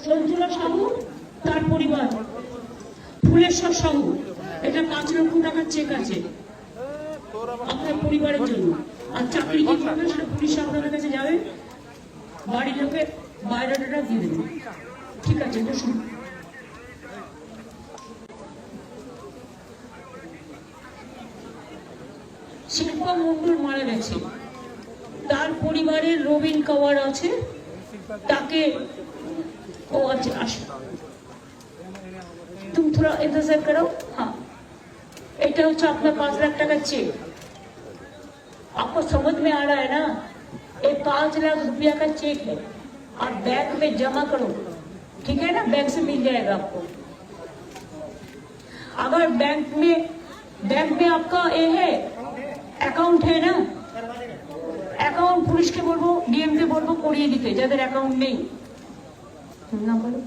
চঞ্চলা সাহু তার পরিবার, ফুলেশ্বর সাহু, এটা 5 লক্ষ টাকার চেক আছে আপনার পরিবারের জন্য। আর চাকরি কি করবে সেটা পুলিশ আপনাদের কাছে যাবে, বাড়ির লোকে বায়োডাটা দিয়ে দেবে। ঠিক আছে, বসুন। শিল্পা মন্ডল মারা গেছে, তার পরিবারের রবিন কাওয়ার আছে, তাকে ও अच्छा तुम थोड़ा इंतजार करो। हाँ, এটা হচ্ছে আপনার 5 লাখ টাকার চেক। आपको समझ में आ रहा है ना, ये 5 लाख रुपया का चेक है, आप बैंक में जमा करो, ठीक है ना, बैंक से मिल जाएगा आपको। अगर बैंक में आपका ये है अकाउंट है ना, अकाउंट पुलिस के बोलबो, डीएम के बोलबो करिए दिते যাদের अकाउंट নেই না। বলো,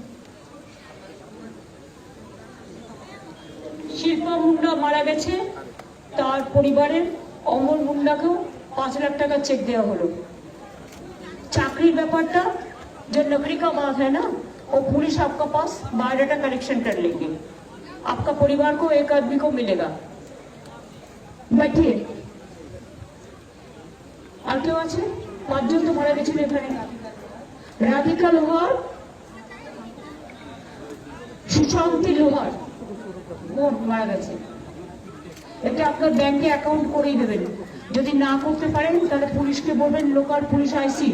শিল্পা মুন্ডা মারা গেছে, তার পরিবারের অমল মুন্ডাকেও 5 लाख টাকা চেক দেওয়া হলো। চাকরির ব্যাপারটা जो नौकरी का बात है ना, वो पुलिस आपका पास बायोडाटा कलेक्शन कर लेंगे, आपका परिवार को एक आदमी को मिलेगा। बैठिए। আর কেউ আছে? 5 জন তো মারা গেছিল এখানে। রাধিকা লোহার, সুশান্তি লোহার মারা গেছে। এটা আপনার ব্যাংকে অ্যাকাউন্ট করেই দেবেন। যদি না করতে পারেন তাহলে পুলিশকে বলবেন, লোকাল পুলিশ আইসি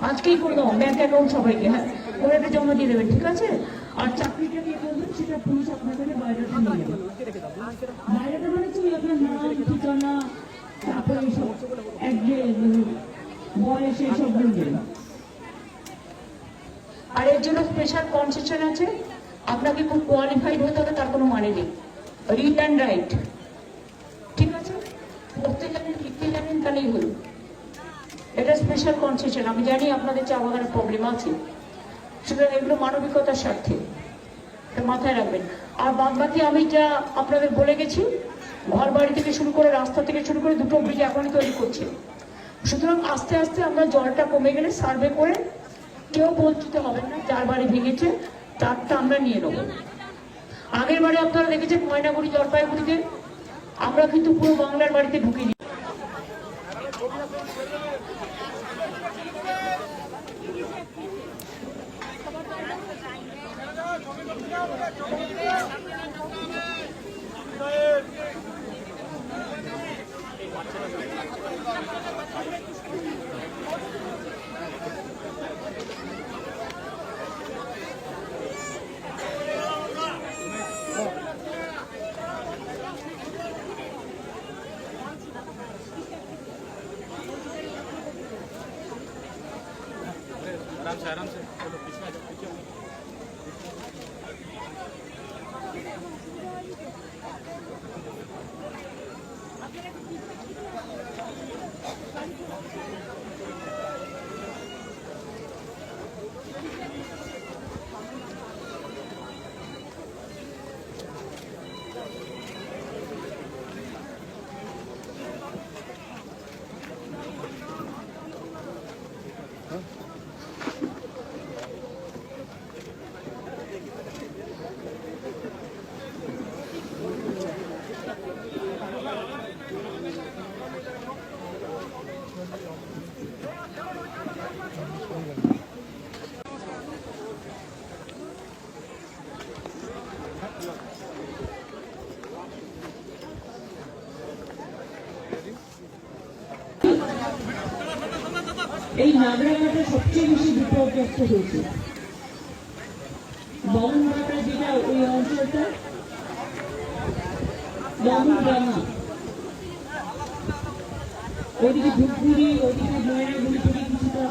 আজকেই করে দাও ব্যাংক অ্যাকাউন্ট সবাইকে, হ্যাঁ, করে এটা জমা দিয়ে দেবেন, ঠিক আছে। আর চাকরিটা নিয়ে বলবেন, সেটা পুলিশ আপনার কাছে বায়োডাটা নিয়ে যাবে। বায়োডাটা মানে কি আপনার নাম, ঠিকানা, তারপরে বয়স, এইসব বলবেন। আর এর জন্য স্পেশাল কনসেশন আছে, আপনাকে খুব কোয়ালিফাইড হতে হবে তার কোনো মানে নেই, রিটার্ন রাইট, ঠিক আছে। পড়তে জানেন, লিখতে জানেন, তাহলেই হলো। এটা স্পেশাল কনসেশন। আমি জানি আপনাদের চা বাগানের প্রবলেম আছে, সুতরাং এগুলো মানবিকতার স্বার্থে, এটা মাথায় রাখবেন। আর বাদ বাকি আমি যা আপনাদের বলে গেছি, ঘর বাড়ি থেকে শুরু করে, রাস্তা থেকে শুরু করে 2টো ব্রিজ এখনই তৈরি করছে। সুতরাং আস্তে আস্তে আমরা জলটা কমে গেলে সার্ভে করে, কেউ বঞ্চিত হবেন না, যার বাড়ি ভেঙেছে তারটা আমরা নিয়ে নেব। আগের বারে আপনারা দেখেছেন ময়নাগুড়ি, জলপাইগুড়িতে, আমরা কিন্তু পুরো বাংলার বাড়িতে ঢুকিনি। आराम से चलो, पीछे आ जाओ, पीछे आ जाओ। এই নাগরাঘাটে সবচেয়ে বেশি বিপর্যস্ত হয়েছে। বামুনঘাটা যেটা ওই অঞ্চলটা, বামুনডাঙ্গা, ওইদিকে ধূপগুড়ি, ওইদিকে ময়নাগুড়ি থেকে কিছুটা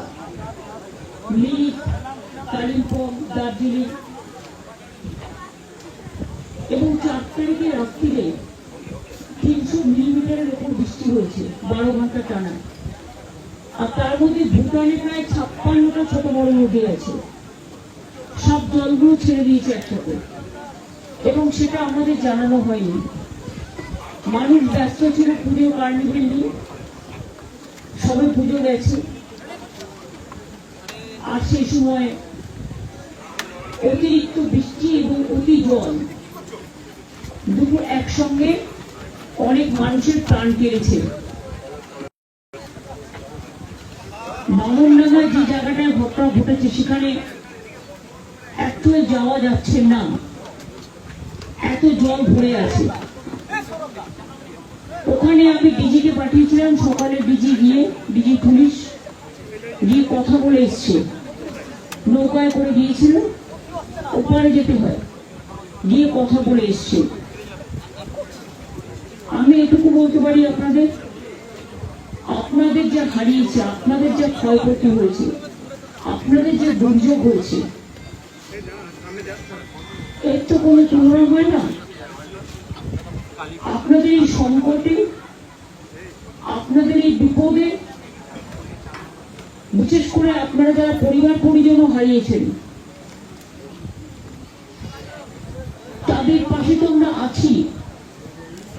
মিরিক, কালিম্পং, দার্জিলিং, এবং 4 তারিখে রাত্রিরে 300 মিলিমিটারের উপর বৃষ্টি হয়েছে 12 ঘন্টা টানা। আর তার মধ্যে ভুটানে প্রায় 56টা ছোট বড় নদী আছে, সব জলগুলো ছেড়ে দিয়েছে একসাথে, এবং সেটা আমাদের জানানো হয়নি। মানুষ ব্যস্ত ছিল পুজো কার্নিভেল নিয়ে, সবে পুজো গেছে, আর সেই সময় অতিরিক্ত বৃষ্টি এবং অতি জল দুটো একসঙ্গে অনেক মানুষের প্রাণ কেড়েছে। বামনডাঙ্গায় যে জায়গাটায় ঘটনা ঘটেছে সেখানে একটু যাওয়া যাচ্ছে না, এত জল ভরে আছে। ওখানে আমি ডিজিকে পাঠিয়েছিলাম, সকালে ডিজি পুলিশ গিয়ে কথা বলে এসছে। নৌকায় করে গিয়েছিল, ওপারে যেতে হয়, গিয়ে কথা বলে এসছে। আমি এটুকু বলতে পারি আপনাদের যা হারিয়েছে, আপনাদের যা ক্ষয়ক্ষতি হয়েছে, আপনাদের যে দুর্যোগ হয়েছে, এর তো কোনো তুলনা হয় না। আপনাদের এই সংকটে, আপনাদের এই বিপদে, বিশেষ করে আপনারা যারা পরিবার পরিজনও হারিয়েছেন, তাদের পাশে তো আমরা আছি।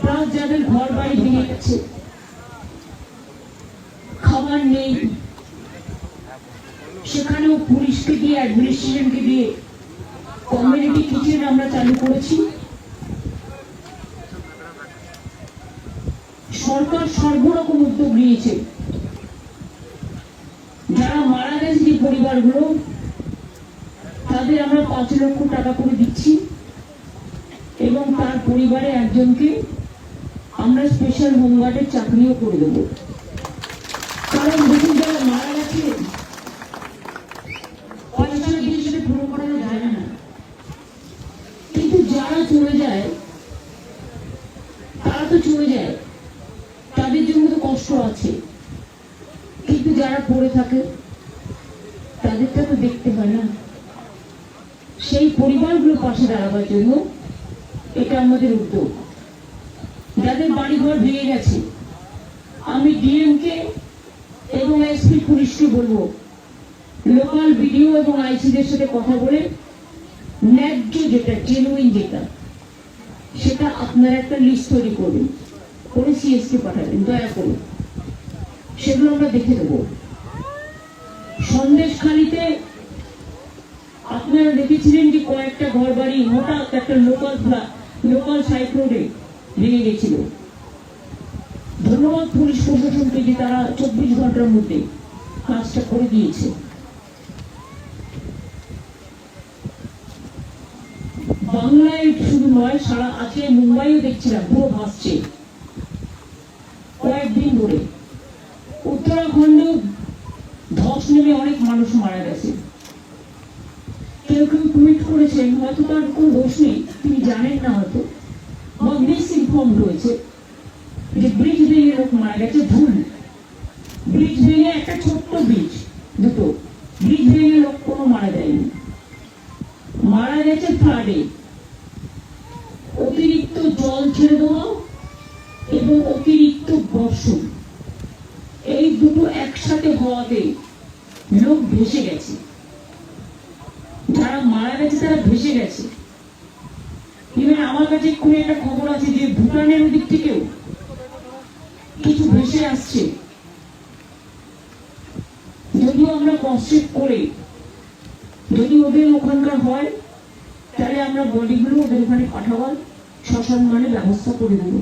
প্রায় যাদের ঘর বাড়ি ভেঙে গেছে, খাবার নেই, সেখানেও পুলিশকে দিয়ে, অ্যাডমিনিস্ট্রেশনকে দিয়ে কমিউনিটি কিচেন আমরা চালু করেছি। সরকার সর্বরকম উদ্যোগ নিয়েছে। যারা মারা গেছে যে পরিবারগুলো, তাদের আমরা 5 লক্ষ টাকা করে দিচ্ছি এবং তার পরিবারে একজনকে আমরা স্পেশাল হোমগার্ডের চাকরিও করে দেব। কারণ দেখুন, যারা মারা গেছে পয়সা দিয়ে সেটা পুরো করানো যায় না, কিন্তু যারা চলে যায় তারা তো চলে যায়, তাদের জন্য তো কষ্ট আছে, কিন্তু যারা পড়ে থাকে তাদেরটা তো দেখতে হয় না। সেই পরিবারগুলোর পাশে দাঁড়াবার জন্য এটা আমাদের উদ্যোগ। যাদের বাড়িঘর ভেঙে গেছে, আমি ডিএমকে এবং এসপি পুলিশকে বলবো, লোকাল বিডিও এবং আইসিদের সাথে কথা বলে ন্যায্য যেটা, জেনুইন যেটা, সেটা আপনারা একটা লিস্ট তৈরি করবেন, করে সিএসকে পাঠাবেন দয়া করে, সেগুলো আমরা দেখে দেবো। সন্দেশখালীতে আপনারা দেখেছিলেন যে কয়েকটা ঘর বাড়ি হঠাৎ একটা লোকাল সাইড রোডে ভেঙে গেছিল। ধন্যবাদ পুলিশ প্রশাসনকে যে তারা 24 ঘন্টার মধ্যে কাজটা করে দিয়েছে। বাংলায় শুধু নয়, সারা আছে, মুম্বাইও দেখছিলাম পুরো ভাসছে কয়েকদিন ধরে। উত্তরাখণ্ড ধস নেমে অনেক মানুষ মারা গেছে। কেউ কেউ টুইট করেছেন, হয়তো তার কোনো দোষ নেই, তিনি জানেন না হয়তো, বা মিস ইনফর্ম রয়েছে, যে ব্রিজ ভেঙে লোক মারা গেছে। ভুল, ব্রিজ ভেঙে একটা ছোট্ট ব্রিজ, দুটো ব্রিজ ভেঙে লোক কোনো মারা যায়নি, মারা গেছে ফ্লাডে। অতিরিক্ত জল ছেড়ে দেওয়া এবং অতিরিক্ত বর্ষণ, এই দুটো একসাথে হওয়াতে লোক ভেসে গেছে। যারা মারা গেছে তারা ভেসে গেছে। ইভেন আমার কাছে এক্ষুনি একটা খবর আছে যে ভুটানের ওদিক থেকেও কিছু ভেসে আসছে। যদিও আমরা কনসেপ্ট করে, যদি ওদের ওখানকার হয়, তাহলে আমরা বডিগুলো ওদের ওখানে পাঠাবার সসম্মানে ব্যবস্থা করে দেব।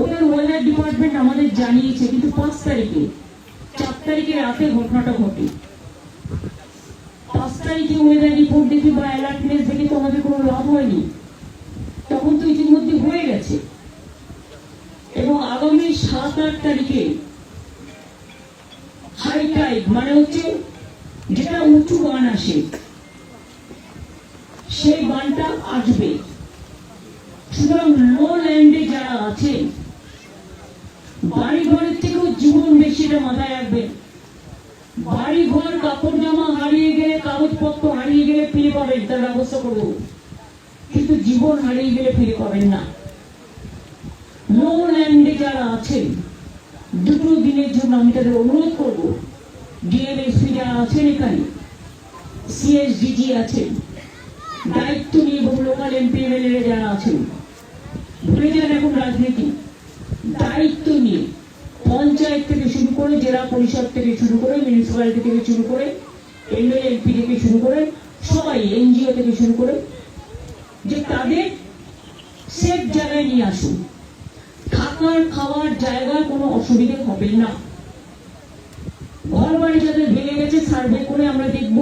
ওদের ওয়েদার ডিপার্টমেন্ট আমাদের জানিয়েছে, কিন্তু 5 তারিখে, 4 তারিখে রাতে ঘটনাটা ঘটে। 5 তারিখে ওয়েদার রিপোর্ট দেখে বা অ্যালার্টনেস দেখে তো আমাদের কোনো লাভ হয়নি, তখন তো ইতিমধ্যে হয়ে গেছে। এবং আগামী 7-8 তারিখে হাই টাইড, মানে হচ্ছে যেটা উঁচু বান আসে, সেই বানটা আসবে। সুতরাং লো ল্যান্ডে যারা আছে, বাড়ি ঘরের থেকেও জীবন বেশি, এটা মাথায় রাখবেন। বাড়ি ঘর, কাপড় জামা হারিয়ে গেলে, কাগজপত্র হারিয়ে গেলে ফিরে পাবেন, তার ব্যবস্থা করবো, কিন্তু জীবন হারিয়ে গেলে ফিরে পাবেন না। লো ল্যান্ডে যারা আছেন, 2 দিনের জন্য আমি তাদের অনুরোধ করবো, ডিএমএসপি যারা আছেন এখানে, সিএসডিজি আছেন, দায়িত্ব নিয়ে, এবং লোকাল এমপি এমএলএ যারা আছেন, ভুলে যান এখন রাজনীতি, দায়িত্ব নিয়ে পঞ্চায়েত থেকে শুরু করে, জেলা পরিষদ থেকে শুরু করে, মিউনিসিপ্যালিটি থেকে শুরু করে, এলপি থেকে শুরু করে সবাই এনজিও থেকে শুরু করে, যে তাদের সেফ জায়গায় নিয়ে আসুন, থাকার খাওয়ার জায়গায় কোনো অসুবিধা হবে না। ঘর বাড়ি যাদের ভেঙে গেছে সার্ভে করে আমরা দেখব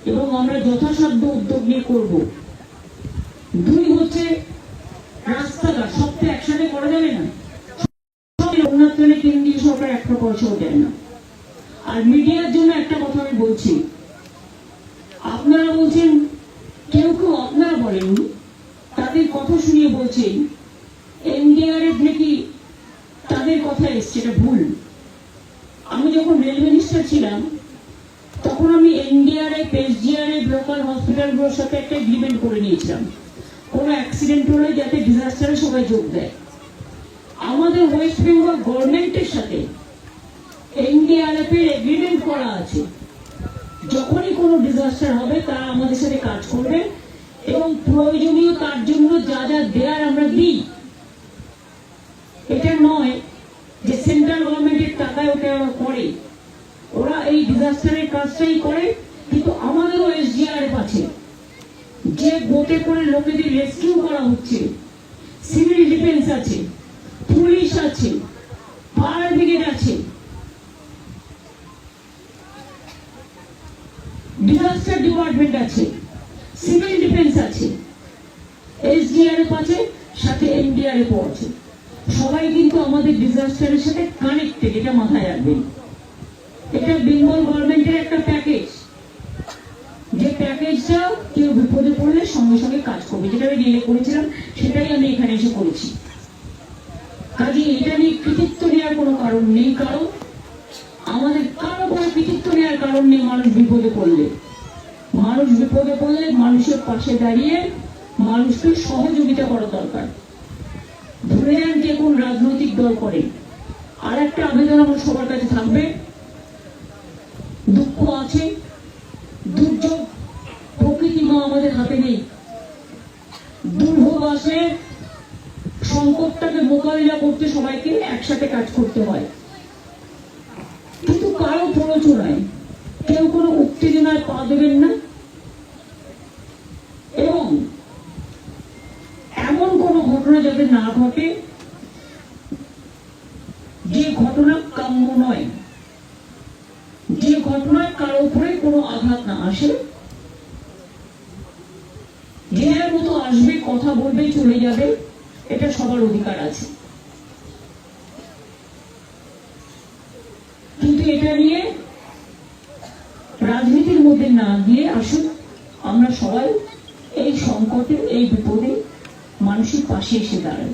এবং আমরা যথাসাধ্য উদ্যোগ নিয়ে করব। দুই হচ্ছে রাস্তাঘাট, সব তো একসাথে করা যাবে না, উন্নয়নে কেন্দ্রীয় সরকার একটা পয়সাও দেয় না। আর মিডিয়ার জন্য একটা কথা আমি বলছি, আপনারা বলছেন, কেউ কেউ আপনারা বলেন, তাদের কথা শুনিয়ে বলছেন এনডিআরএফ নাকি তাদের কথা এসছে, এটা ভুল। আমি যখন রেল মিনিস্টার ছিলাম তখন আমি এনডিআরএফ, এসডিআরএফ, লোকাল হসপিটালগুলোর সাথে একটা এগ্রিমেন্ট করে নিয়েছিলাম, কোনো অ্যাক্সিডেন্ট হলে যাতে ডিজাস্টারে সবাই যোগ দেয়। আমাদের ওয়েস্ট বেঙ্গল গভর্নমেন্টের সাথে এনডিআরএফ এর এগ্রিমেন্ট করা আছে, যখনই কোনো ডিজাস্টার হবে তারা আমাদের সাথে কাজ করবে এবং প্রয়োজনীয় তার জন্য যা যা দেয়ার আমরা দিই। এটা নয় যে সেন্ট্রাল গভর্নমেন্টের টাকায় ওটা ওরা করে, ওরা এই ডিজাস্টারের কাজটাই করে। কিন্তু আমাদেরও এসডিআরএফ আছে, যে বোটে করে লোকেদের রেস্কিউ করা হচ্ছে, সিভিল ডিফেন্স আছে, পুলিশ আছে, ফায়ার ব্রিগেড আছে, ডিজাস্টার ডিপার্টমেন্ট আছে, সিভিল ডিফেন্স আছে, এসডিআরএফ আছে, সাথে এনডিআরএফ আছে। সবাই কিন্তু আমাদের ডিজাস্টারের সাথে কানেক্টেড, এটা মাথায় রাখবেন। এটা বেঙ্গল গভর্নমেন্টের একটা প্যাকেজ, যে প্যাকেজটা কেউ বিপদে পড়লে সঙ্গে সঙ্গে কাজ করবে। যেটা আমি রিলে করেছিলাম সেটাই আমি এখানে এসে করেছি। কাজে এটা নিয়ে কৃতিত্ব নেওয়ার কোনো কারণ নেই, কারণ আমাদের কারো কোনো কৃতিত্ব নেওয়ার কারণ নেই। মানুষ বিপদে পড়লে মানুষের পাশে দাঁড়িয়ে মানুষকে সহযোগিতা করা দরকার। ধরে যান কে কোন রাজনৈতিক দল করে। আর একটা আবেদন আমার সবার কাছে থাকবে, দুঃখ আছে, দুর্যোগ, প্রকৃতি মা আমাদের হাতে নেই। দুর্ভোগ আসলে সংকটটাকে মোকাবিলা করতে সবাইকে একসাথে কাজ করতে হয়, কিন্তু কারো প্ররোচনায় কেউ কোনো উত্তেজনায় পা দেবেন না এবং এমন কোনো ঘটনা যাতে না ঘটে যে ঘটনা কাম্য নয়, যে ঘটনায় কারো উপরে কোনো আঘাত না আসে। যে যার মতো আসবে, কথা বলবে, চলে যাবে, এটা সবার অধিকার আছে। কিন্তু এটা নিয়ে রাজনীতির মধ্যে না গিয়ে আসুন আমরা সবাই এই সংকটে, এই বিপদে মানুষের পাশে এসে দাঁড়াই।